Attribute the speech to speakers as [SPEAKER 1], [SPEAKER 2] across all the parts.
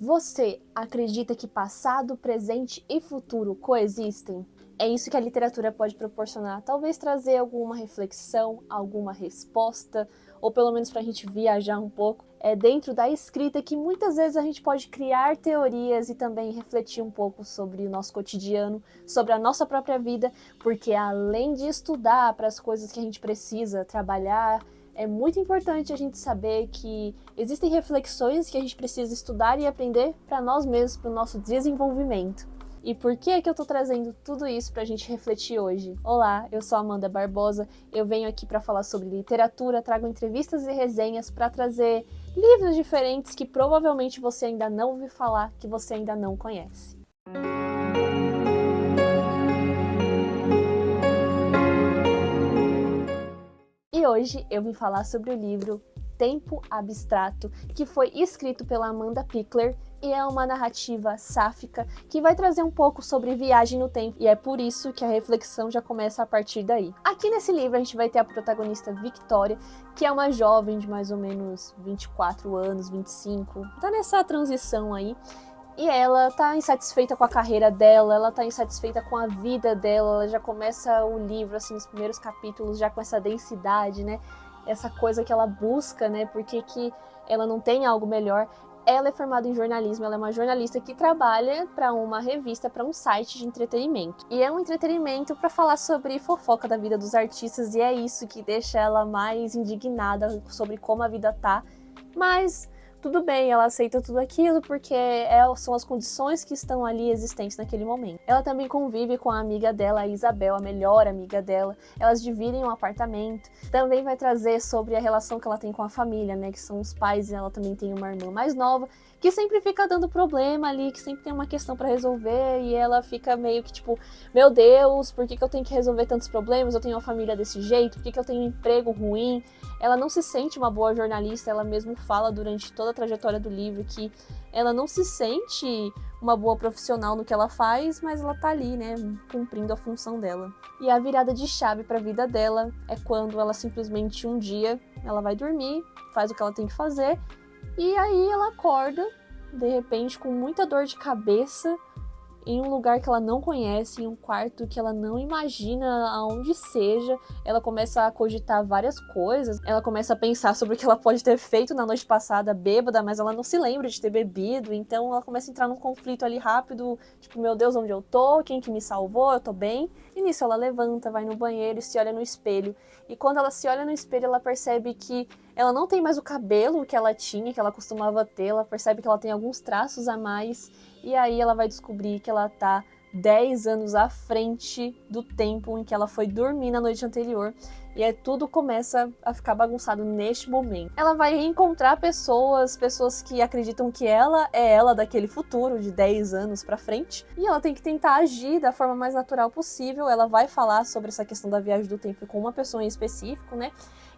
[SPEAKER 1] Você acredita que passado, presente e futuro coexistem? É isso que a literatura pode proporcionar, talvez trazer alguma reflexão, alguma resposta, ou pelo menos para a gente viajar um pouco. É dentro da escrita que muitas vezes a gente pode criar teorias e também refletir um pouco sobre o nosso cotidiano, sobre a nossa própria vida, porque além de estudar para as coisas que a gente precisa trabalhar, é muito importante a gente saber que existem reflexões que a gente precisa estudar e aprender para nós mesmos, para o nosso desenvolvimento. E por que é que eu tô trazendo tudo isso pra gente refletir hoje? Olá, eu sou Amanda Barbosa, eu venho aqui para falar sobre literatura, trago entrevistas e resenhas para trazer livros diferentes que provavelmente você ainda não ouviu falar, que você ainda não conhece. E hoje eu vim falar sobre o livro Tempo Abstrato, que foi escrito pela Amanda Pickler e é uma narrativa sáfica que vai trazer um pouco sobre viagem no tempo, e é por isso que a reflexão já começa a partir daí. Aqui nesse livro a gente vai ter a protagonista Victoria, que é uma jovem de mais ou menos 24 anos, 25, tá nessa transição aí. E ela tá insatisfeita com a carreira dela, ela tá insatisfeita com a vida dela, ela já começa o livro, assim, nos primeiros capítulos, já com essa densidade, né? Essa coisa que ela busca, né? Porque que ela não tem algo melhor. Ela é formada em jornalismo, ela é uma jornalista que trabalha para uma revista, para um site de entretenimento. E é um entretenimento para falar sobre fofoca da vida dos artistas, e é isso que deixa ela mais indignada sobre como a vida tá. Mas tudo bem, ela aceita tudo aquilo porque são as condições que estão ali existentes naquele momento. Ela também convive com a amiga dela, a Isabel, a melhor amiga dela. Elas dividem um apartamento. Também vai trazer sobre a relação que ela tem com a família, né? Que são os pais, e ela também tem uma irmã mais nova, que sempre fica dando problema ali, que sempre tem uma questão pra resolver, e ela fica meio que tipo, meu Deus, por que eu tenho que resolver tantos problemas? Eu tenho uma família desse jeito, por que eu tenho um emprego ruim? Ela não se sente uma boa jornalista, ela mesmo fala durante toda a trajetória do livro que ela não se sente uma boa profissional no que ela faz, mas ela tá ali, né, cumprindo a função dela. E a virada de chave pra vida dela é quando ela simplesmente um dia, ela vai dormir, faz o que ela tem que fazer, e aí ela acorda, de repente, com muita dor de cabeça, em um lugar que ela não conhece, em um quarto que ela não imagina aonde seja. Ela começa a cogitar várias coisas, ela começa a pensar sobre o que ela pode ter feito na noite passada bêbada, mas ela não se lembra de ter bebido, então ela começa a entrar num conflito ali rápido, tipo, meu Deus, onde eu tô? Quem que me salvou? Eu tô bem? E nisso ela levanta, vai no banheiro e se olha no espelho. E quando ela se olha no espelho, ela percebe que ela não tem mais o cabelo que ela tinha, que ela costumava ter, ela percebe que ela tem alguns traços a mais, e aí ela vai descobrir que ela tá 10 anos à frente do tempo em que ela foi dormir na noite anterior. E aí tudo começa a ficar bagunçado neste momento. Ela vai reencontrar pessoas que acreditam que ela é ela daquele futuro de 10 anos pra frente. E ela tem que tentar agir da forma mais natural possível. Ela vai falar sobre essa questão da viagem do tempo com uma pessoa em específico, né?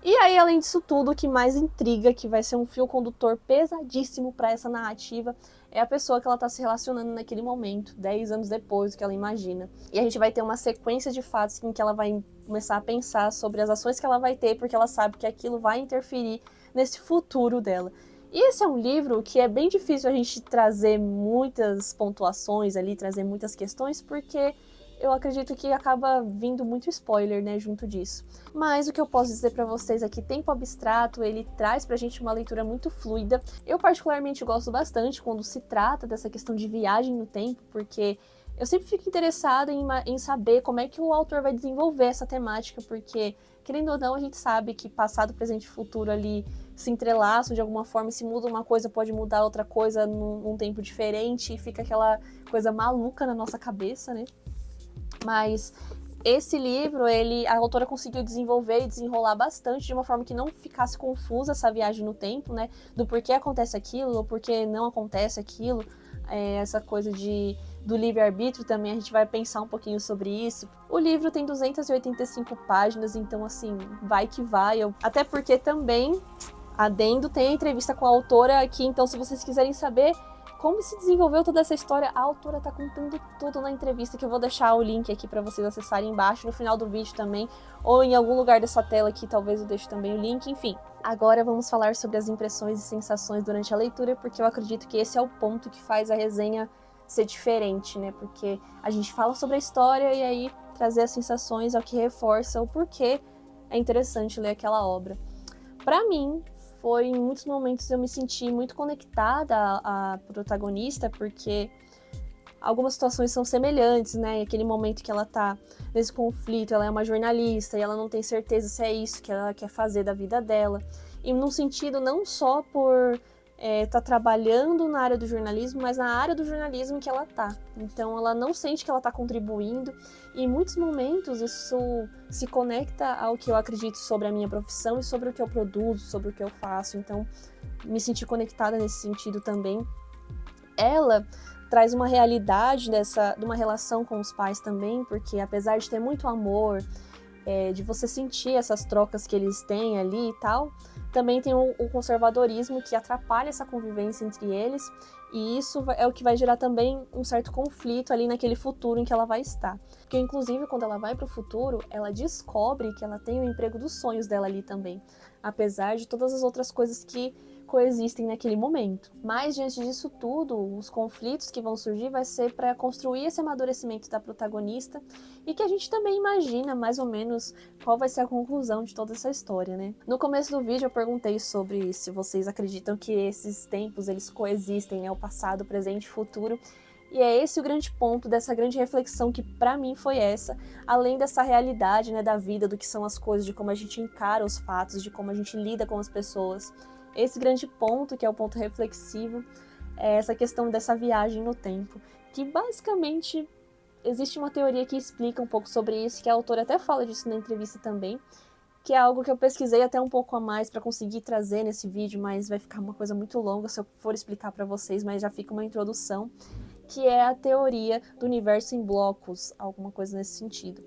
[SPEAKER 1] E aí, além disso tudo, o que mais intriga, que vai ser um fio condutor pesadíssimo para essa narrativa, é a pessoa que ela tá se relacionando naquele momento, 10 anos depois do que ela imagina. E a gente vai ter uma sequência de fatos em que ela vai começar a pensar sobre as ações que ela vai ter, porque ela sabe que aquilo vai interferir nesse futuro dela. E esse é um livro que é bem difícil a gente trazer muitas pontuações ali, trazer muitas questões, porque eu acredito que acaba vindo muito spoiler, né, junto disso. Mas o que eu posso dizer pra vocês é que Tempo Abstrato, ele traz pra gente uma leitura muito fluida. Eu particularmente gosto bastante quando se trata dessa questão de viagem no tempo, porque eu sempre fico interessada em saber como é que o autor vai desenvolver essa temática, porque, querendo ou não, a gente sabe que passado, presente e futuro ali se entrelaçam de alguma forma, se muda uma coisa, pode mudar outra coisa num tempo diferente, e fica aquela coisa maluca na nossa cabeça, né? Mas esse livro, a autora conseguiu desenvolver e desenrolar bastante de uma forma que não ficasse confusa essa viagem no tempo, né? Do porquê acontece aquilo, ou porquê não acontece aquilo. Essa coisa do livre-arbítrio também, a gente vai pensar um pouquinho sobre isso. O livro tem 285 páginas, então assim, vai que vai. Até porque também, adendo, tem a entrevista com a autora aqui, então se vocês quiserem saber como se desenvolveu toda essa história, a autora tá contando tudo na entrevista, que eu vou deixar o link aqui para vocês acessarem embaixo, no final do vídeo também, ou em algum lugar dessa tela aqui, talvez eu deixe também o link, enfim. Agora vamos falar sobre as impressões e sensações durante a leitura, porque eu acredito que esse é o ponto que faz a resenha ser diferente, né? Porque a gente fala sobre a história e aí trazer as sensações é o que reforça o porquê é interessante ler aquela obra. Para mim, em muitos momentos eu me senti muito conectada à protagonista, porque algumas situações são semelhantes, né? Aquele momento que ela tá nesse conflito, ela é uma jornalista e ela não tem certeza se é isso que ela quer fazer da vida dela. E num sentido não só por tá trabalhando na área do jornalismo, mas na área do jornalismo que ela tá. Então ela não sente que ela tá contribuindo, e em muitos momentos isso se conecta ao que eu acredito sobre a minha profissão e sobre o que eu produzo, sobre o que eu faço. Então me senti conectada nesse sentido também. Ela traz uma realidade de uma relação com os pais também, porque apesar de ter muito amor, de você sentir essas trocas que eles têm ali e tal, também tem o conservadorismo que atrapalha essa convivência entre eles, e isso é o que vai gerar também um certo conflito ali naquele futuro em que ela vai estar. Porque, inclusive, quando ela vai para o futuro, ela descobre que ela tem o emprego dos sonhos dela ali também, apesar de todas as outras coisas que coexistem naquele momento. Mas, diante disso tudo, os conflitos que vão surgir vai ser para construir esse amadurecimento da protagonista, e que a gente também imagina mais ou menos qual vai ser a conclusão de toda essa história, né? No começo do vídeo eu perguntei sobre se vocês acreditam que esses tempos eles coexistem, né? O passado, o presente e o futuro. E é esse o grande ponto dessa grande reflexão que pra mim foi essa, além dessa realidade, né, da vida, do que são as coisas, de como a gente encara os fatos, de como a gente lida com as pessoas. Esse grande ponto, que é o ponto reflexivo, é essa questão dessa viagem no tempo, que basicamente existe uma teoria que explica um pouco sobre isso, que a autora até fala disso na entrevista também, que é algo que eu pesquisei até um pouco a mais para conseguir trazer nesse vídeo, mas vai ficar uma coisa muito longa se eu for explicar para vocês, mas já fica uma introdução, que é a teoria do universo em blocos, alguma coisa nesse sentido.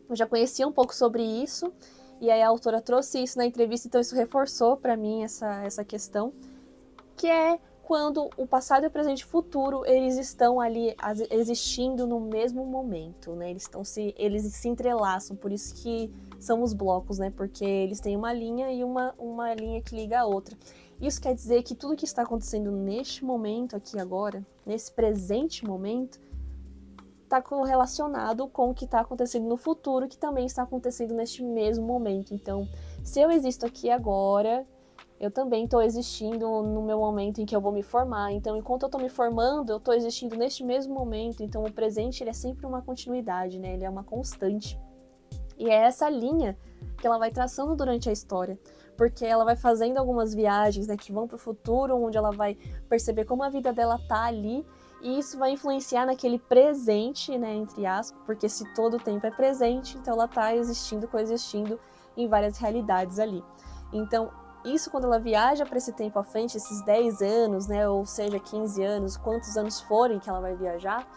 [SPEAKER 1] Eu já conhecia um pouco sobre isso, e aí a autora trouxe isso na entrevista, então isso reforçou para mim essa questão, que é quando o passado, o presente e o futuro, eles estão ali existindo no mesmo momento, né? Eles se entrelaçam, por isso que são os blocos, né? Porque eles têm uma linha e uma linha que liga a outra. Isso quer dizer que tudo que está acontecendo neste momento aqui agora, nesse presente momento, está correlacionado com o que está acontecendo no futuro, que também está acontecendo neste mesmo momento. Então, se eu existo aqui agora, eu também estou existindo no meu momento em que eu vou me formar. Então, enquanto eu estou me formando, eu estou existindo neste mesmo momento. Então, o presente ele é sempre uma continuidade, né? Ele é uma constante. E é essa linha que ela vai traçando durante a história, porque ela vai fazendo algumas viagens, né, que vão para o futuro, onde ela vai perceber como a vida dela tá ali, e isso vai influenciar naquele presente, né, entre aspas, porque se todo o tempo é presente, então ela tá existindo, coexistindo em várias realidades ali. Então, isso quando ela viaja para esse tempo à frente, esses 10 anos, né, ou seja, 15 anos, quantos anos forem que ela vai viajar,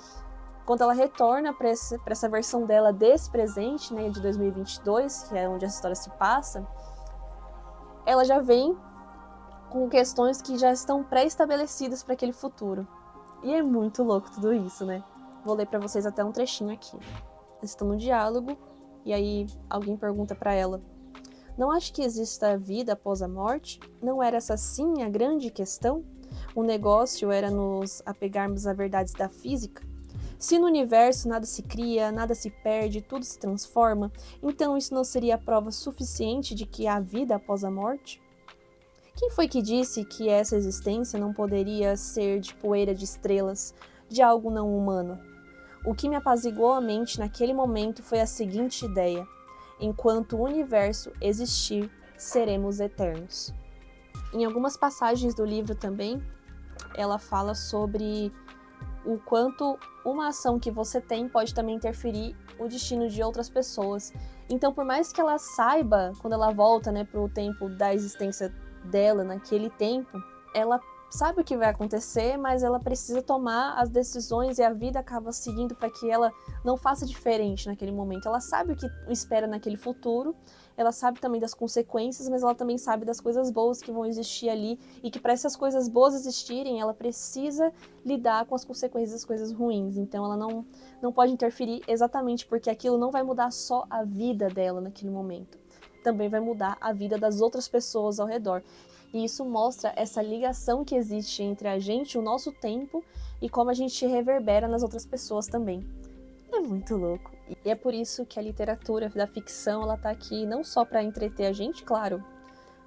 [SPEAKER 1] quando ela retorna para essa versão dela desse presente, né, de 2022, que é onde a história se passa, ela já vem com questões que já estão pré-estabelecidas para aquele futuro. E é muito louco tudo isso, né? Vou ler para vocês até um trechinho aqui. Eles estão no diálogo, e aí alguém pergunta para ela: não acha que exista vida após a morte? Não era essa sim a grande questão? O negócio era nos apegarmos a verdades da física? Se no universo nada se cria, nada se perde, tudo se transforma, então isso não seria a prova suficiente de que há vida após a morte? Quem foi que disse que essa existência não poderia ser de poeira de estrelas, de algo não humano? O que me apaziguou a mente naquele momento foi a seguinte ideia: enquanto o universo existir, seremos eternos. Em algumas passagens do livro também, ela fala sobre o quanto uma ação que você tem pode também interferir o destino de outras pessoas. Então, por mais que ela saiba, quando ela volta, né, para o tempo da existência dela, naquele tempo, ela sabe o que vai acontecer, mas ela precisa tomar as decisões e a vida acaba seguindo para que ela não faça diferente naquele momento. Ela sabe o que espera naquele futuro, ela sabe também das consequências, mas ela também sabe das coisas boas que vão existir ali e que para essas coisas boas existirem, ela precisa lidar com as consequências das coisas ruins. Então ela não pode interferir exatamente porque aquilo não vai mudar só a vida dela naquele momento. Também vai mudar a vida das outras pessoas ao redor. E isso mostra essa ligação que existe entre a gente, o nosso tempo, e como a gente reverbera nas outras pessoas também. É muito louco. E é por isso que a literatura da ficção, ela tá aqui não só para entreter a gente, claro,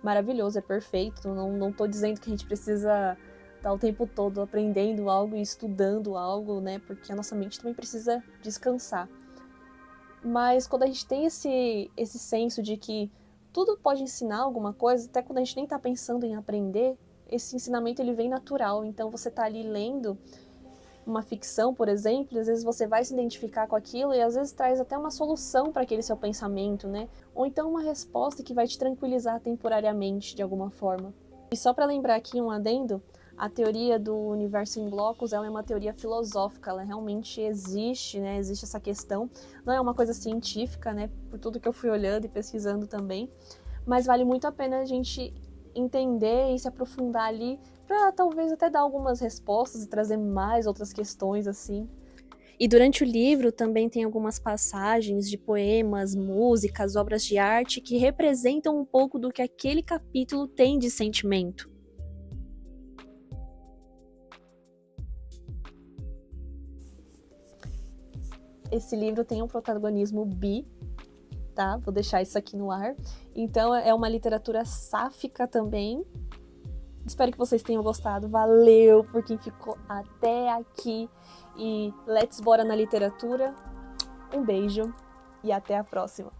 [SPEAKER 1] maravilhoso, é perfeito, não tô dizendo que a gente precisa estar o tempo todo aprendendo algo e estudando algo, né, porque a nossa mente também precisa descansar. Mas quando a gente tem esse senso de que tudo pode ensinar alguma coisa, até quando a gente nem tá pensando em aprender, esse ensinamento ele vem natural. Então você tá ali lendo uma ficção, por exemplo, às vezes você vai se identificar com aquilo e às vezes traz até uma solução para aquele seu pensamento, né? Ou então uma resposta que vai te tranquilizar temporariamente de alguma forma. E só para lembrar aqui um adendo, a teoria do universo em blocos, ela é uma teoria filosófica, ela realmente existe, né? Existe essa questão. Não é uma coisa científica, né? Por tudo que eu fui olhando e pesquisando também. Mas vale muito a pena a gente entender e se aprofundar ali para talvez até dar algumas respostas e trazer mais outras questões assim. E durante o livro também tem algumas passagens de poemas, músicas, obras de arte que representam um pouco do que aquele capítulo tem de sentimento. Esse livro tem um protagonismo bi, tá? Vou deixar isso aqui no ar. Então é uma literatura sáfica também. Espero que vocês tenham gostado. Valeu por quem ficou até aqui. E let's bora na literatura. Um beijo e até a próxima.